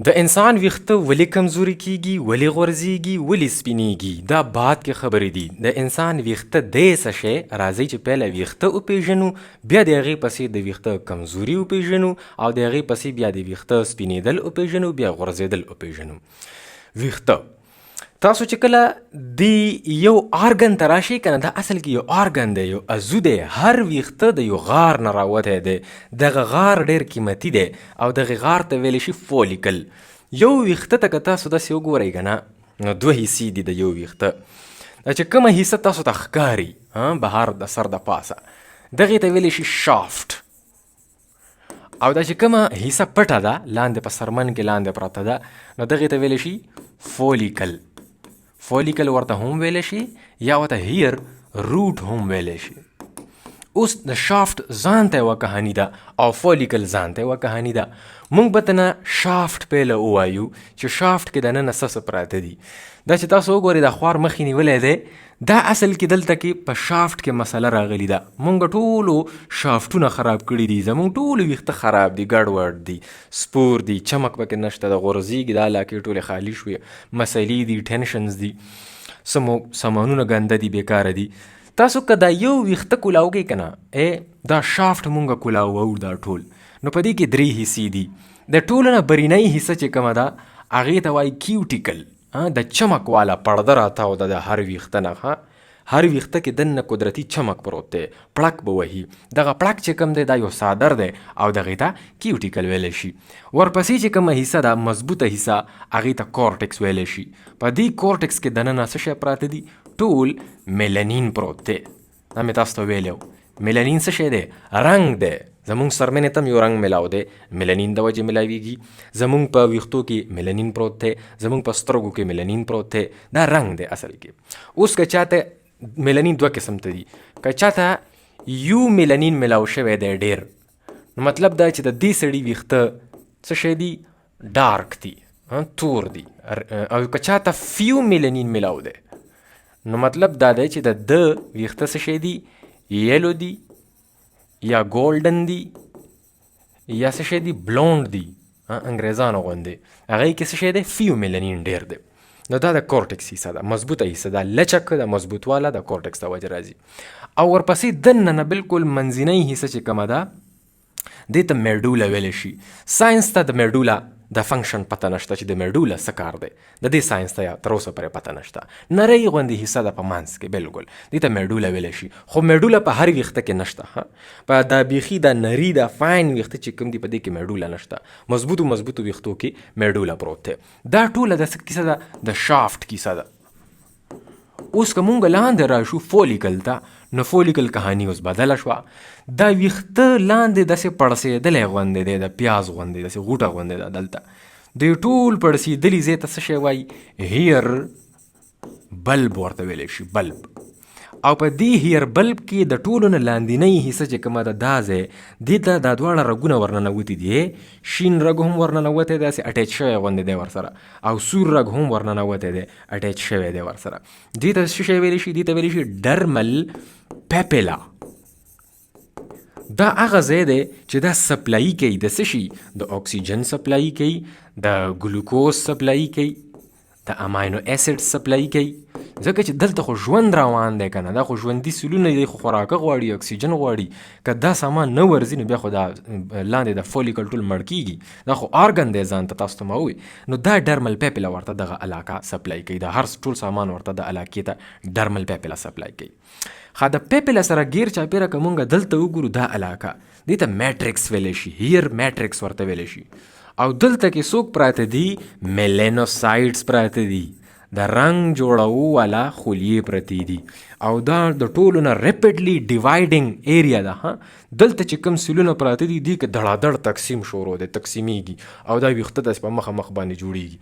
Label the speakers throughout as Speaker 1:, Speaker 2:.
Speaker 1: د انسان ویښته ولې کمزوري کیږي، ولې غورځیږي، ولې سپینیږي؟ دا بعد کې خبرې دي. د انسان ویښته دی څه شی؟ راځئ چې پیله ویښته وپېژنو، بیا د هغې پسې د ویښته کمزوري وپېژنو او د هغې پسې بیا د ویښته سپینېدل وپېژنو، بیا غورځېدل وپېژنو. ویښته تاسو چې کله د یو آرګن ته راشئ که نه، دا اصل کې یو آرګن دی، یو عضو دی. هر ویښته د یو غار نه راوتی دی. دغه غار ډېر قیمتي دی او دغې غار ته ویلی شي فولیکل. یو ویښته ته که تاسو داسې وګورئ که نه، نو دوه حصې دي د یو ویښته. دا چې کومه حصه تاسو ته ښکاري بهر د سر د پاسه، دغې ته ویلی شي شافت. او دا چې کومه حصه پټه ده، لاندې په سرمن کې لاندې پرته ده، نو دغې ته ویلی شي فولیکل. فولیکل ورته هم ویلی شي یا ورته هیر روټ هم ویلی شي. اوس د شافت ځان ته یوه کهاني ده او فولیکل ځان ته یوه کهاني ده. موږ به ته نه شافت پیله ووایو چې شافت کې دننه څه پراته دي. دا چې تاسو وګورئ دا خوار مخې نیولی دی، دا اصل کې دلته کې په شافت کې مسله راغلي ده. موږ ټولو شافټونه خراب کړي دي، زموږ ټولو ویښته خراب دي، ګډوډ دي، سپور دي، چمک پکې نشته، د غورځېږي دا علاقې ټولې خالي شوې، مسلې دي، ټینشنز دي، سامانونه ګنده دي، بیکاره دي. تاسو که دا یو ویښته کولاوږئ که نه، دا شافت مونږ کولاوو دا ټول، نو په دې کې درې حصې دي. د ټولو نه برینۍ حصه چې کومه ده هغې ته وایي کیوټیکل. د چمک والا پرده راتاو ده د هر ویښته نه. هر ویښته کې دننه قدرتي چمک پروت دی، پړک به وهي. دغه پړک چې کوم دی دا یو صادر دی او دغې ته کیوټیکل ویلی شي. ورپسې چې کومه حصه ده مضبوطه حصه، هغې ته کورټکس ویلی شي. په دې کورټکس کې دننه څه شی پراته دي؟ ټول میلانین پروت دی. دا مې تاسو ته ویلی و. میلانین څه شی دی؟ رنګ دی. زمونږ سرمنې ته هم یو رنګ میلاو دی، میلانین د وجې میلاویږي. زمونږ په ویښتو کې میلانین پروت دی، زمونږ په سترګو کې میلانین پروت دی. دا رنګ دی اصل کې. اوس که چاته میلانین دوه قسم ته دي. که چاته یو میلانین میلاو شوی دی ډېر، نو مطلب دا چې د دې سړي ویښته څه شی دي؟ ډارک دي، تور دي. او که چاته فیو میلانین میلاو دی، نو مطلب دا دی چې د ده ویښته څه شی دي؟ یلو دي یا ګولډن دي یا څه شی دي؟ بلونډ دي، انګریزانو غوندې. هغې کې څه شی دی؟ فیو میلانین ډېر دی. نو دا د کورټکس حصه ده، مضبوطه حصه ده. لچک د مضبوط والا د کورټکس د وجې راځي. او ورپسې دننه نه بالکل منځنۍ حصه چې کومه ده، دې ته میډوله ویلی شي. ساینس ته د میډوله د فنکشن پته نشته چې د میډوله څه کار دی. د دې ساینس ته تر اوسه پورې پته نشته. نرۍ غوندې حصه ده په منځ کې، بالکل دې ته میډوله ویلی شي. خو میډوله په هر ویښته کې نشته. په دا بیخي دا نري دا فاین ویښته چې کوم دي، په دې کې میډوله نشته. مضبوطو ویښتو کې میډوله پروت دی. دا ټوله د څه کیسه ده؟ د شافت کیسه ده. اوس که مونږ لاندې راشو فولیکل ته، نو فولیکل کهاني اوس بدله شوه. دا ویښته لاندې داسې پړسېدلی غوندې دی، د پیاز غوندې، داسې غوټه غوندې ده. دلته د ټول پړسېدلي ځای ته څه شی وایي؟ هیر بلب ورته ویلی شي، بلب. او په دې هیر بلب کې د ټولو نه لاندینۍ حصه چې کومه ده، دا ځای دې ته دا دواړه رګونه ورننوتي دي. شین رګ هم ورننوتی دی، داسې اټیچ شوی غوندې دی ورسره، او سور رګ هم ورننوتی دی، اټیچ شوی دی ورسره. دې ته څه شی ویلی شي؟ دې ته ویلی شي ډرمل پیپیلا. دا هغه ځای دی چې دا سپلایي کوي د څه شي؟ د اکسیجن سپلایي کوي، د ګلوکوز سپلایي کوي، د امینو اسید سپلایي کوي. ځکه چې دلته خو ژوند روان دی که نه، دا خو ژوندي سیلونه دي، خو خوراکه غواړي، اکسیجن غواړي. که دا سامان نه ورځي نو بیا خو دا لاندې د فولیکل ټول مړ کېږي. دا خو آرګن دی ځان ته، تاسو ته ما ووایي. نو دا ډرمل پیپیلا ورته دغه علاقه سپلای کوي. دا هر ټول سامان ورته د علاقې ته ډرمل پیپیلا سپلای کوي. خو د پیپیلا سره غیر چاپېره که مونږ دلته وګورو، دا علاقه دې ته میټرکس ویلی شي، هیر میټرکس ورته ویلی شي. او دلته کې څوک پراته دي؟ میلانوسایټس پراته دي، د رنګ جوړو والا خلیې پرتې دي. او دا د ټولو نه ریپیډلی ډیوایډنګ ایریا ده. دلته چې کوم سیلونه پراته دي، دې کې دړادړ تقسیم شروع دی، تقسیمیږي، او دا ویښته داسې په مخ باندې جوړیږي.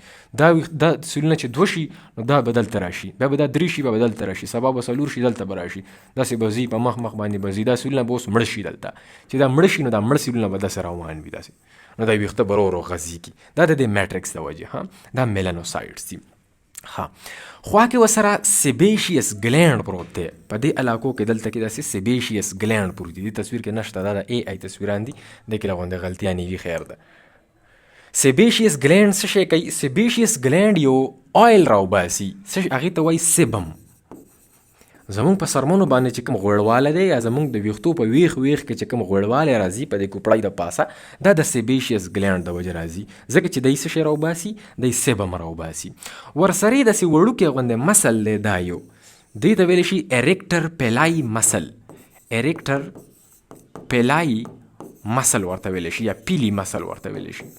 Speaker 1: دا سیلونه چې دوه شي، نو دا به دلته راشي، بیا به دا درې شي، بیا به دلته راشي، سبا به څلور شي، دلته به راشي، داسې به ځي، په مخ باندې به ځي. دا سیلونه به اوس مړه شي. دلته چې دا مړه شي، نو دا مړه سیلونه به داسې روان وي، داسې، نو دا ویښته به ورو غځېږي. دا د دې میټرکس د وجې دا میلانوسایټس دي. خوا کې ورسره سیبیشیس ګلینډ پروت دی. په دې علاقو کې دلته کې داسې سیبیشیس ګلینډ پروت دي. دې تصویر کې نشته، دا د اے آی تصویران دي، دې کې له غوندې غلطیانې وي، خیر ده. سیبیشیس ګلینډ څه شی کوي؟ سیبیشیس ګلینډ یو آیل راوباسي، هغې ته وایي سیبم. زمونږ په سرمنو باندې چې کوم غوړوالی دی یا زمونږ د ویښتو په ویښ کې چې کوم غوړوالی راځي په دې کوپړۍ د پاسه، دا د سیبیشیس ګلینډ د وجې راځي، ځکه چې دی څه شی راوباسي؟ دی سیبم راوباسي. ورسره یې داسې وړوکی غوندې مسل دی، دا یو دې ته ویلی شي اریکټر پیلای مسل. اریکټر پیلای مسل ورته ویلی شي یا پیلی مسل ورته ویلی شي.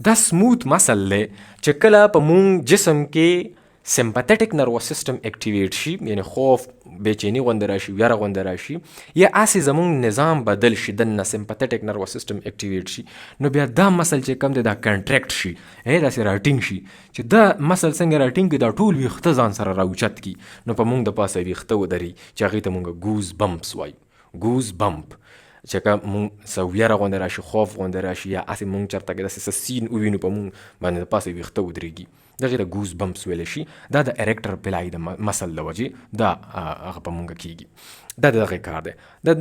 Speaker 1: دا سموت مسل دی چې کله په مونږ جسم کې سمپاتیټک نروس سیسټم اکټیویټ شي، یعنی خوف، بېچیني غوندې راشي، ویره غوندې راشي، یا هسې زمونږ نظام بدل شي، دننه سمپاتیټک نروس سیسټم اکټیویټ شي، نو بیا دا مسل چې کوم دی دا کنټریکټ شي، داسې راټینګ شي. چې دا مسل څنګه راټینګ کړي، دا ټول ویښته ځان سره راوچت کړي، نو په مونږ د پاسه ویښته ودري چې هغې ته مونږ ګوز بمپس وایو. ګوز بمپ چې که مونږ څه ویره غوندې راشي، خوف غوندې راشي، یا هسې مونږ چېرته کې داسې څه سین ووینو په مونږ باندې د پاسه ویښته ودرېږي، دغې ته ګوز بمپس ویلی شي. دا د اریکټر پیلای د مسل د وجې دا هغه په مونږ کېږي. دا د دغې کار دی.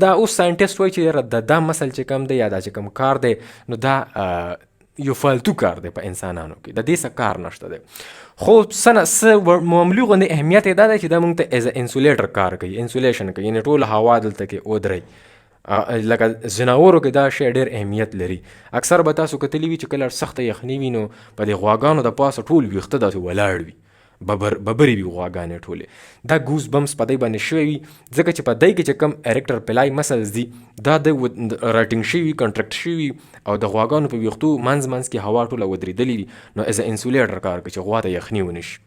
Speaker 1: دا اوس ساینټسټ وایي چې دا مسل چې کوم دی یا دا چې کوم کار دی، نو دا یو فالتو کار دی په انسانانو کې، د دې څه کار نشته دی. خو څه معمولي غوندې اهمیت یې دا دی چې دا مونږ ته ایز ا انسولیټر کار کوي، انسولیشن کوي، یعنې ټول هوا دلته کې ودرئ. لکه ځناورو کې دا شی ډېر اهمیت لري. اکثر به تاسو کتلي وي چې کله سخته یخني وي نو په دې غواګانو د پاسه ټول ویښته داسې ولاړ وي، ببرې وي غواګانې ټولې. دا ګوز بمپس په دی باندې شوی وي ځکه چې په دی کې چې کم اریکټر پیلای مسلز دي دا د راټینګ شوي، کنټریکټ شوي، او د غواګانو په ویښتو منځ کې هوا ټوله ودرېدلې وي، نو ایز ا انسولیټر کار کوي چې غوا ته یخني ونه شي.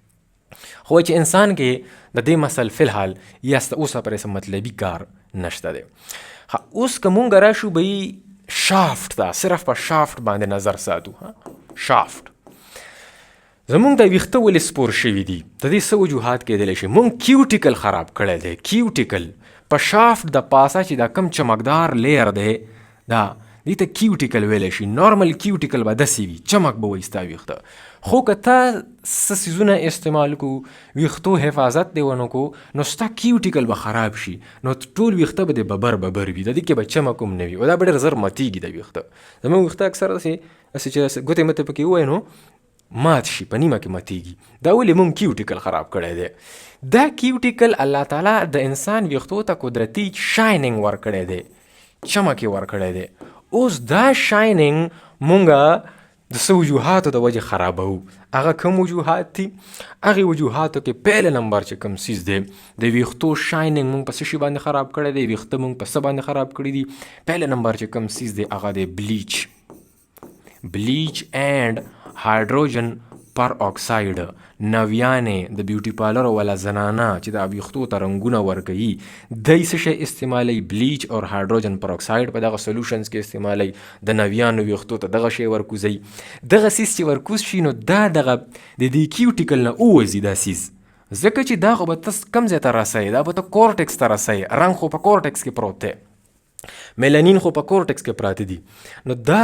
Speaker 1: خو چې انسان کې د دې مسل فی الحال یا اوسه پرې څه مطلبي کار نشته دی. اوس که مونږ راشو به شافت ته، صرف په شافت باندې نظر ساتو. شافت زمونږ د ویښته ولې سپور شوي دي، د دې څه وجوهات کېدلی شي. مونږ کیوټیکل خراب کړی دی. کیوټیکل په شافت د پاسه چې دا کم چمکدار لیر دی، دا دې ته کیوټیکل ویلی شي. نارمل کیوټیکل به داسې وي، چمک به وایي ستا ویښته. خو که ته څه څیزونه استعمال کو، ویښتو حفاظت دې ونه کو، نو ستا کیوټیکل به خراب شي، نو ټول ویښته به دې ببر وي، د دې کې به چمک هم نه وي، او دا به ډېر زر ماتېږي د ویښته. زموږ ویښته اکثر داسې چې ګوتې متې پکې ووایو نو مات شي، په نیمه کې ماتېږي. دا ولې مونږ کیوټیکل خراب کړی دی. دا کیوټیکل الله تعالی د انسان ویښتو ته قدرتي شایننګ ورکړی دی، چمک یې ورکړی دی. اوس دا شایننګ مونږه د څه وجوهاتو د وجې خرابوو. هغه کوم وجوهات دي؟ هغې وجوهاتو کې پیل نمبر چې کوم څیز دی، د ویښتو شایننګ مونږ په څه شي باندې خراب کړی دی، ویښته مونږ په څه باندې خراب کړي دي. پیل نمبر چې کوم څیز دی هغه دی بلیچ اینډ هایډروجن پر اکساید. نویانې د بیوټي پارلر والا زنانه چې د ویښتو ته رنګونه ورکوي، دی څه شی استعمالی؟ بلیچ او هایډروجن پر اکساید په دغه سولوشنز کې استعمالی. د نویانو ویښتو ته دغه شی ورکوزوي. دغه سیز چې ورکوز شي نو دا دغه د دې کیوټیکل نه ووځي دا سیز، ځکه چې دا خو به ته کم ځای ته رسوي، دا به ته کورټکس ته رسوي. رنګ خو په کورټکس کې پروت دی، میلانین خو په کورټکس کې پراته دي. نو دا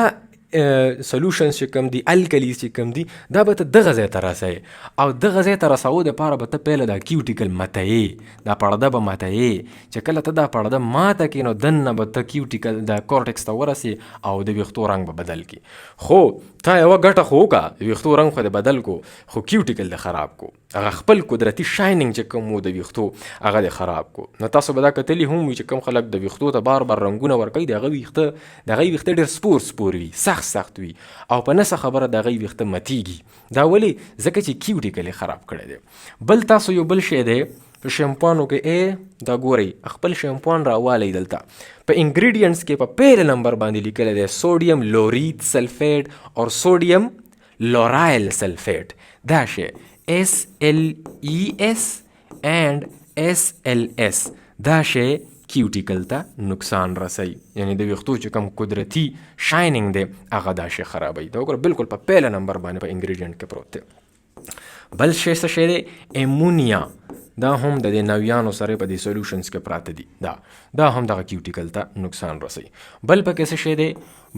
Speaker 1: سولوشنز چې کوم دي، الکلیز چې کوم دي، دا به ته دغه ځای ته رسوي، او دغه ځای ته رسولو دپاره به ته پیله دا کیوټیکل ماتوې، دا پرده به ماتوې. چې کله ته دا پرده ماته کړې نو دننه به ته کیوټیکل د کورټکس ته ورسې او د ویښتو رنګ به بدل کړي. خو تا یوه ګټه خو وکړه، د ویښتو رنګ خو دې بدل کو، خو کیوټیکل دې خراب کو. هغه خپل قدرتي شایننګ چې کوم و د ویښتو هغه دې خراب کو. نو تاسو به دا کتلي هم وي چې کوم خلک د ویښتو ته بار رنګونه ورکوي، د هغه ویښته ډېر سپور وي، سخت وي، او په نسه خبره د هغې ویښته ماتېږي. دا ولې؟ ځکه چې کیوټیکل یې خراب کړی دی. بل تاسو یو بل شی دی په شیمپوانو کې، دا ګورئ خپل شیمپوان راوالی دلته په انګریډینټس کې په پیل نمبر باندې لیکلی دی سوډیم لوریت سلفیټ او سوډیم لورایل سلفیټ. دا شی SLES and SLS دا شی کیوټیکل ته نقصان رسوي، یعنی د ویښتو چې کوم قدرتي شایننګ دی هغه دا شی خرابوي. دا وګوره بالکل په پیله نمبر باندې په انګریډینټ کې پروت دی. بل شی څه شی دی؟ ایمونیا. دا هم د دې نویانو سره په دې سولوشنز کې پراته دي. دا هم دغه کیوټیکل ته نقصان رسوي. بل پکې څه شی دی؟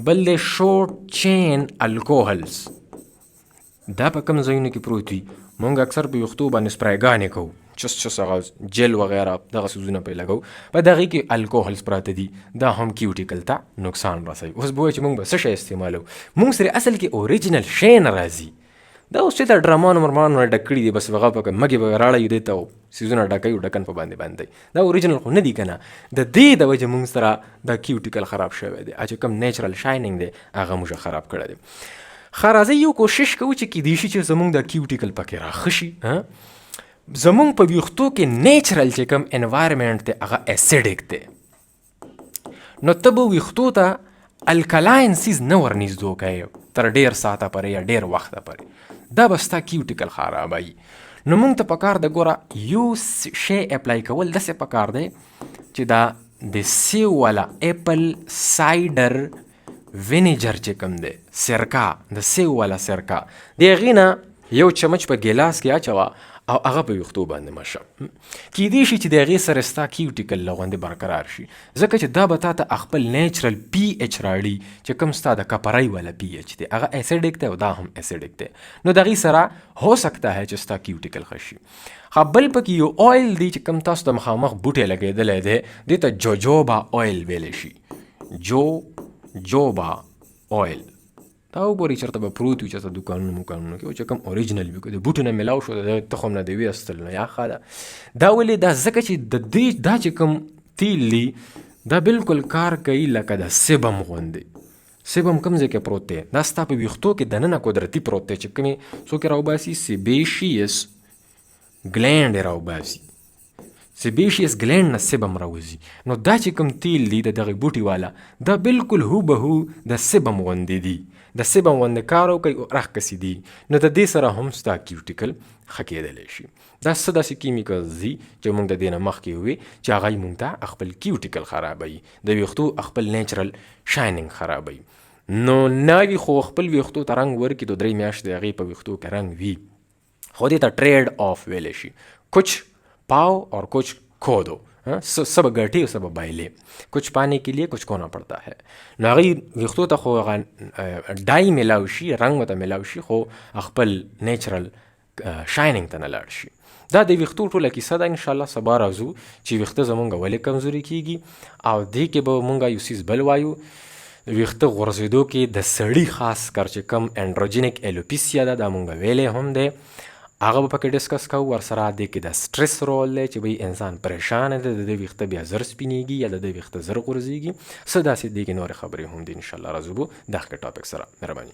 Speaker 1: بل دی شورټ چین الکوهلز. دا په کوم ځایونو کې پروت وي؟ مونږ اکثر په ویښتو باندې سپرایګانې کوو چس هغه جل وغیره دغه څیزونه پرې لګو په دغې کې الکوهلز پراته دي دا هم کیوټیکل ته نقصان رسوي. اوس به وایي چې موږ به څه شی استعمالوو. موږ سره اصل کې اوریجنل شی نه راځي. دا اوس چې د ډرامانو مرمانو ډک کړي دي بس هغه پکې مګې به راړی دې ته څیزونه ډکوي او ډکن په باندې دا اوریجنل خو نه دي که نه. د دې د وجې موږ سره دا کیوټیکل خراب شوی دی. چې کوم نیچرل شایننګ دی هغه موږ خراب کړی دی. ښه راځئ یو کوشش کوو چې کیدای شي چې زموږ دا کیوټیکل پکې راښه شي. زموږ په ویښتو کې نیچرل چې کوم انوایرمنټ دی هغه اسیډک دی. نو ته به ویښتو ته الکلاین سیز نه ورنږدو کوې تر ډېر ساعته پورې یا ډېر وخته پورې. دا به ستا کیوټیکل خرابوي. نو موږ ته پکار د ګوره یو شی اپلای کول داسې پکار دی چې دا د سیو والا اپل سایډر وینیجر چې کوم دی سرکا د سیو والا سرکا د هغې نه یو چمچ په ګیلاس کې اچوه او هغه په ویښتو باندې مشه. کیدای شي چې د هغې سره ستا کیوټیکل لغوندې برقرار شي ځکه چې دا به تا ته خپل نیچرل پی ایچ راړي چې کوم ستا د کپرۍ والا پی ایچ دی هغه اسیډک دی او دا هم اسیډک دی. نو د هغې سره هو سکتا ہے چې ستا کیوټیکل ښه شي. بل پکې یو آیل دی چې کوم تاسو د مخامخ بوټی لګېدلی دی دې ته جوجوبا آیل ویلی شي. جوجوبا آیل دا وګورئ چېرته به پروت وي چېرته دوکانونو موکانونو کې چې کوم اوریجنل وي که د بوټو نه میلاو شو د تخم نه د ویستل نو یا ښه ده. دا ولې دا ځکه چې د دې دا چې کوم تیل دی دا بالکل کار کوي لکه د سیبم غوندې. سیبم کوم ځای کې پروت دی دا ستا په ویښتو کې دننه قدرتي پروت دی چې کومې څوک یې راوباسي سیبیشیس ګلینډ یې راوباسي. سیبیشیس ګلینډ نه سیبم راوځي. نو دا چې کوم تیل دی د دغې بوټي والا دا بالکل هو به هو د سیبم غوندې دي. د سیبم غوندې کار وکوي او راښکسي دي. نو د دې سره هم ستا کیوټیکل ښه کېدلی شي. دا څه داسې کیمیکلز دي چې موږ د دې نه مخکې ووي چې هغه یې موږ ته خپل کیوټیکل خرابوي د ویښتو خپل نیچرل شایننګ خرابوي. نو ناوي خو خپل ویښتو ته رنګ ورکړي د 3 میاشتې د هغې په ویښتو کې رنګ وي خو دې ته ټریډ آف ویلی شي. کچھ پاؤ اور کچھ کھو دو. سب گٹھے سب بائلے کچھ پانے کے لیے کچھ کونا پڑتا ہے. نو هغې ویښتو ته خو هغه ډای میلاو شي رنګ ورته میلاو شي خو خپل نیچرل شایننګ ته نه لاړ شي. دا د ویښتو ټوله کیسه ده. انشاءالله سبا راځو چې ویښته زمونږ ولې کمزوري کیږي او دې کې به مونږ یو څیز بل وایو. ویښته غورځېدو کې د سړي خاص کر چې کم انډروجینک ایلوپیسیا ده دا مونږ ویلی هم دی هغه به پکې ډسکس کوو. ورسره دې کې د سټرس رول دی چې به انسان پریشان دی د دې ویښته بیا زر سپینېږي یا د دې ویښته زر غورځېږي څه داسې دې کې نورې خبرې هم دي. انشاءالله راځو به دغه ټاپک سره. مهرباني.